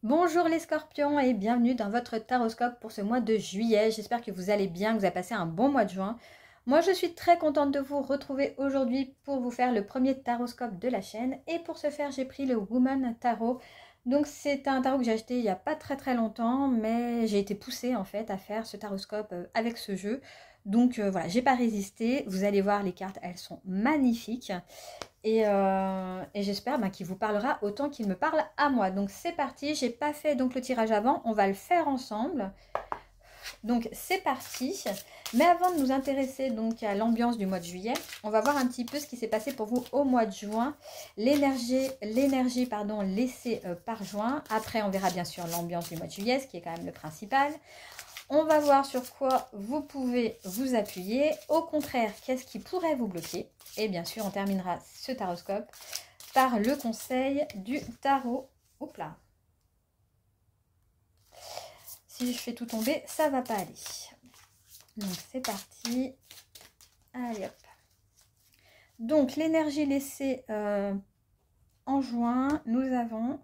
Bonjour les scorpions et bienvenue dans votre taroscope pour ce mois de juillet. J'espère que vous allez bien, que vous avez passé un bon mois de juin. Moi je suis très contente de vous retrouver aujourd'hui pour vous faire le premier taroscope de la chaîne. Et pour ce faire j'ai pris le Woman Tarot. Donc c'est un tarot que j'ai acheté il n'y a pas très longtemps, mais j'ai été poussée en fait à faire ce taroscope avec ce jeu. Donc voilà, j'ai pas résisté. Vous allez voir les cartes, elles sont magnifiques. Et j'espère qu'il vous parlera autant qu'il me parle à moi. Donc c'est parti, j'ai pas fait donc le tirage avant, on va le faire ensemble. Donc c'est parti. Mais avant de nous intéresser donc à l'ambiance du mois de juillet, on va voir un petit peu ce qui s'est passé pour vous au mois de juin. L'énergie laissée par juin. Après on verra bien sûr l'ambiance du mois de juillet, ce qui est quand même le principal. On va voir sur quoi vous pouvez vous appuyer. Au contraire, qu'est-ce qui pourrait vous bloquer? Et bien sûr, on terminera ce taroscope par le conseil du tarot. Oups là. Si je fais tout tomber, ça va pas aller. Donc c'est parti. Allez hop. Donc l'énergie laissée en juin, nous avons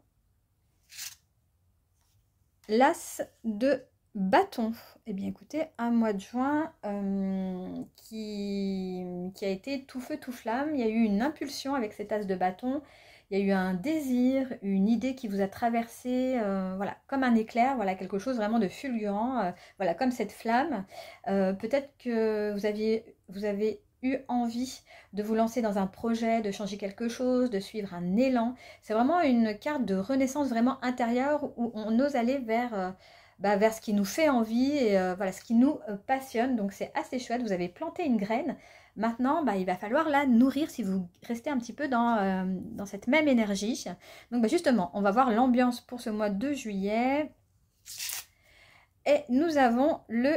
l'as de bâton. Eh bien écoutez, un mois de juin qui a été tout feu tout flamme. Il y a eu une impulsion avec cet as de bâton. Il y a eu un désir, une idée qui vous a traversé, voilà, comme un éclair, voilà, quelque chose vraiment de fulgurant, voilà, comme cette flamme. Peut-être que vous avez eu envie de vous lancer dans un projet, de changer quelque chose, de suivre un élan. C'est vraiment une carte de renaissance vraiment intérieure où on ose aller vers vers ce qui nous fait envie et voilà, ce qui nous passionne. Donc c'est assez chouette, vous avez planté une graine. Maintenant, il va falloir la nourrir si vous restez un petit peu dans cette même énergie. Donc justement, on va voir l'ambiance pour ce mois de juillet. Et nous avons le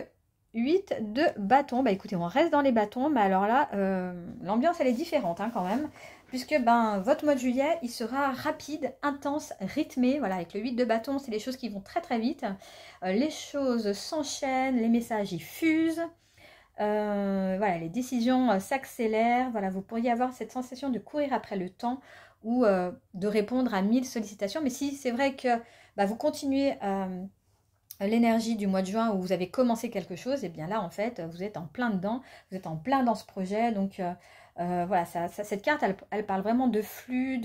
8 de bâton. Écoutez, on reste dans les bâtons, mais alors là, l'ambiance elle est différente quand même. Puisque votre mois de juillet, il sera rapide, intense, rythmé. Voilà, avec le 8 de bâton, c'est des choses qui vont très vite. Les choses s'enchaînent, les messages y fusent. Voilà, les décisions s'accélèrent. Voilà, vous pourriez avoir cette sensation de courir après le temps ou de répondre à 1000 sollicitations. Mais si c'est vrai que vous continuez l'énergie du mois de juin où vous avez commencé quelque chose, et bien là en fait vous êtes en plein dedans, vous êtes en plein dans ce projet. Donc voilà, cette carte elle parle vraiment de flux,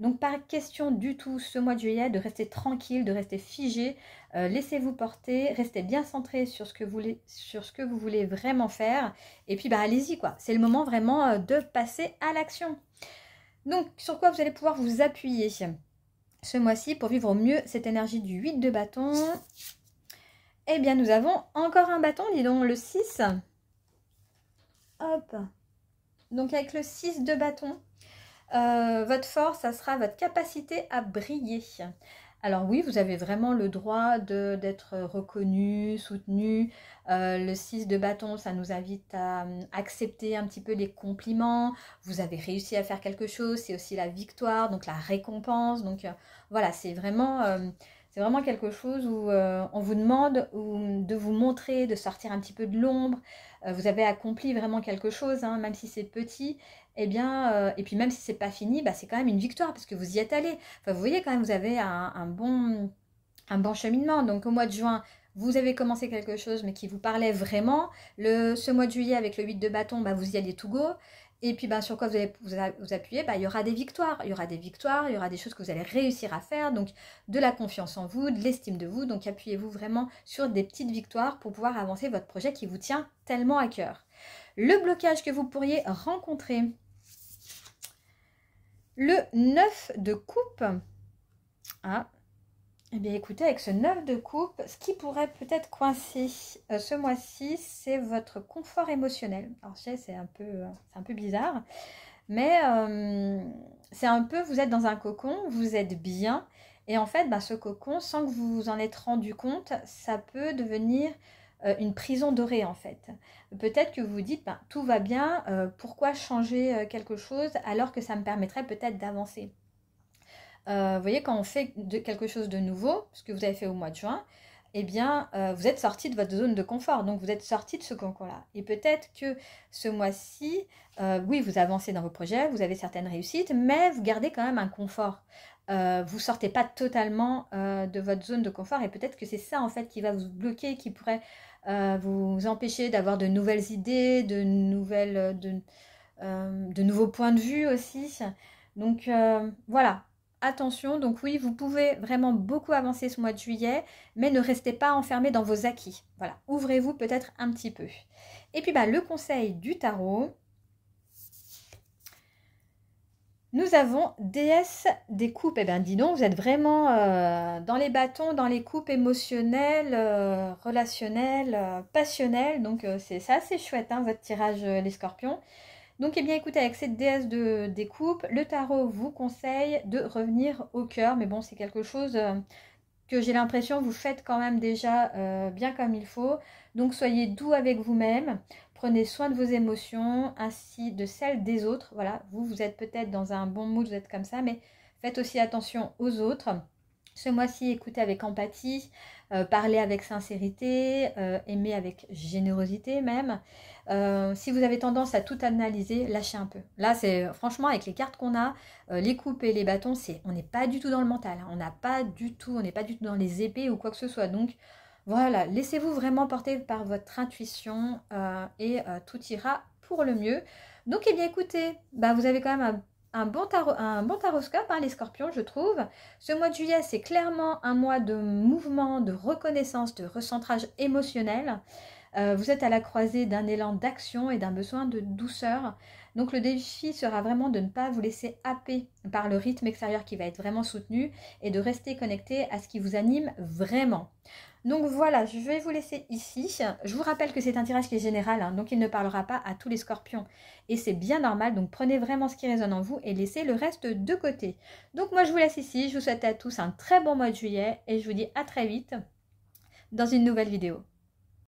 donc pas question du tout ce mois de juillet de rester tranquille, de rester figé. Laissez-vous porter, restez bien centré sur ce que vous voulez vraiment faire, et puis allez-y quoi, c'est le moment vraiment de passer à l'action. Donc sur quoi vous allez pouvoir vous appuyer ce mois-ci pour vivre au mieux cette énergie du 8 de bâton? Eh bien, nous avons encore un bâton, dis donc, le 6. Hop. Donc, avec le 6 de bâton, votre force, ça sera votre capacité à briller. Alors oui, vous avez vraiment le droit d'être reconnu, soutenu. Le 6 de bâton, ça nous invite à accepter un petit peu les compliments. Vous avez réussi à faire quelque chose, c'est aussi la victoire, donc la récompense. Donc voilà, c'est vraiment quelque chose où on vous demande de vous montrer, de sortir un petit peu de l'ombre. Vous avez accompli vraiment quelque chose, même si c'est petit. Eh bien, et puis même si c'est pas fini, c'est quand même une victoire parce que vous y êtes allé. Enfin, vous voyez quand même, vous avez un bon cheminement. Donc au mois de juin, vous avez commencé quelque chose mais qui vous parlait vraiment. Ce mois de juillet avec le 8 de bâton, vous y allez tout go. Et puis sur quoi vous allez vous appuyer, il y aura des victoires. Il y aura des victoires, il y aura des choses que vous allez réussir à faire. Donc de la confiance en vous, de l'estime de vous. Donc appuyez-vous vraiment sur des petites victoires pour pouvoir avancer votre projet qui vous tient tellement à cœur. Le blocage que vous pourriez rencontrer. Le 9 de coupe. Eh bien écoutez, avec ce 9 de coupe, ce qui pourrait peut-être coincer ce mois-ci, c'est votre confort émotionnel. Alors je sais, c'est un peu bizarre, mais c'est un peu, vous êtes dans un cocon, vous êtes bien, et en fait, ce cocon, sans que vous vous en êtes rendu compte, ça peut devenir une prison dorée en fait. Peut-être que vous vous dites, tout va bien, pourquoi changer quelque chose alors que ça me permettrait peut-être d'avancer. Vous voyez, quand on fait quelque chose de nouveau, ce que vous avez fait au mois de juin, eh bien, vous êtes sorti de votre zone de confort. Donc, vous êtes sorti de ce cocon-là. Et peut-être que ce mois-ci, oui, vous avancez dans vos projets, vous avez certaines réussites, mais vous gardez quand même un confort. vous sortez pas totalement de votre zone de confort et peut-être que c'est ça en fait qui va vous bloquer, qui pourrait vous empêcher d'avoir de nouvelles idées, de nouveaux points de vue aussi. Donc voilà, attention. Donc oui, vous pouvez vraiment beaucoup avancer ce mois de juillet, mais ne restez pas enfermé dans vos acquis. Voilà, ouvrez-vous peut-être un petit peu. Et puis le conseil du tarot. Nous avons déesse des coupes. Eh bien, dis donc, vous êtes vraiment dans les bâtons, dans les coupes émotionnelles, relationnelles, passionnelles. Donc, c'est assez chouette, hein, votre tirage, les scorpions. Donc, eh bien, écoutez, avec cette déesse des coupes, le tarot vous conseille de revenir au cœur. Mais bon, c'est quelque chose que j'ai l'impression vous faites quand même déjà bien comme il faut. Donc, soyez doux avec vous-même. Prenez soin de vos émotions ainsi de celles des autres. Voilà, vous êtes peut-être dans un bon mood, vous êtes comme ça, mais faites aussi attention aux autres. Ce mois-ci, écoutez avec empathie, parlez avec sincérité, aimez avec générosité même. Si vous avez tendance à tout analyser, lâchez un peu. Là, c'est franchement avec les cartes qu'on a, les coupes et les bâtons, on n'est pas du tout dans le mental. Hein. On n'est pas du tout dans les épées ou quoi que ce soit. Donc, voilà, laissez-vous vraiment porter par votre intuition et tout ira pour le mieux. Donc, eh bien, écoutez, vous avez quand même un bon taroscope, hein, les scorpions, je trouve. Ce mois de juillet, c'est clairement un mois de mouvement, de reconnaissance, de recentrage émotionnel. Vous êtes à la croisée d'un élan d'action et d'un besoin de douceur. Donc le défi sera vraiment de ne pas vous laisser happer par le rythme extérieur qui va être vraiment soutenu et de rester connecté à ce qui vous anime vraiment. Donc voilà, je vais vous laisser ici. Je vous rappelle que c'est un tirage qui est général, hein, donc il ne parlera pas à tous les scorpions. Et c'est bien normal, donc prenez vraiment ce qui résonne en vous et laissez le reste de côté. Donc moi je vous laisse ici, je vous souhaite à tous un très bon mois de juillet et je vous dis à très vite dans une nouvelle vidéo.